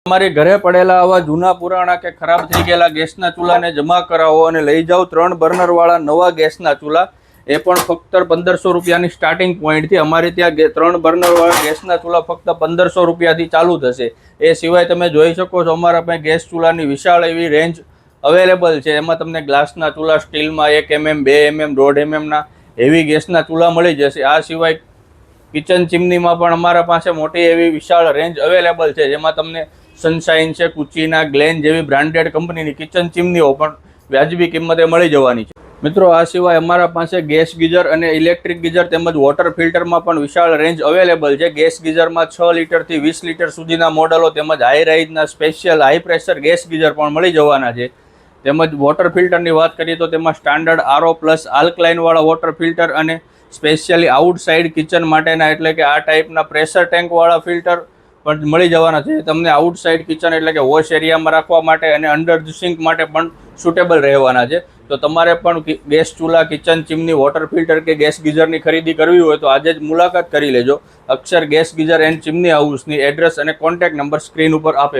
તમારી ઘરે પડેલા આવા જૂના પુરાણા કે ખરાબ થઈ ગયેલા ગેસના ચૂલાને જમા કરાવો અને લઈ જાઓ 3 બર્નર વાળા નવા ગેસના ચૂલા। એ પણ ફક્ત 1500 રૂપિયાની સ્ટાર્ટિંગ પોઈન્ટથી। અમારે ત્યાં 3 બર્નર વાળા ગેસના ચૂલા ફક્ત 1500 રૂપિયાથી ચાલુ થશે। એ સિવાય તમે જોઈ શકો છો અમારા પાસે ગેસ ચૂલાની વિશાળ એવી રેન્જ અવેલેબલ છે। એમાં તમને ગ્લાસના ચૂલા, સ્ટીલમાં 1 mm, 2 mm, 1.5 mm ના હેવી ગેસના ચૂલા મળી જશે। આ સિવાય કિચન ચીમનીમાં પણ અમારા પાસે મોટી એવી વિશાળ રેન્જ અવેલેબલ છે, જેમાં તમને સનશાઇન છે, કુચીના, ગ્લેન જેવી બ્રાન્ડેડ કંપનીની કિચન ચીમનીઓ પણ વ્યાજબી કિંમતે મળી જવાની છે। મિત્રો, આ સિવાય અમારા પાસે ગેસ ગીઝર અને ઇલેક્ટ્રિક ગીઝર તેમજ વોટર ફિલ્ટરમાં પણ વિશાળ રેન્જ અવેલેબલ છે। ગેસ ગીઝરમાં 6 લીટરથી 20 લીટર સુધીના મોડલો તેમજ હાઈ રાઇઝના special high pressure gas geyser પણ મળી જવાના છે। તેમજ વોટર ફિલ્ટરની વાત કરીએ તો તેમાં સ્ટાન્ડર્ડ આરઓ પ્લસ આલ્કલાઇનવાળા વોટર ફિલ્ટર અને સ્પેશિયલી આઉટસાઇડ કિચન માટેના એટલે કે આ ટાઈપના પ્રેશર ટેન્કવાળા ફિલ્ટર પણ મળી જવાના છે। તમને આઉટસાઇડ કિચન એટલે કે વોશ એરિયામાં રાખવા માટે અને અંડર ધ સિંક માટે પણ સુટેબલ રહેવાના છે। તો તમારે પણ ગેસ ચૂલા, કિચન ચીમની, વોટર ફિલ્ટર કે ગેસ ગીઝરની ખરીદી કરવી હોય તો આજે જ મુલાકાત કરી લેજો। Akshar gas geyser and chimney હાઉસની એડ્રેસ અને કોન્ટેક્ટ નંબર સ્ક્રીન ઉપર આપે।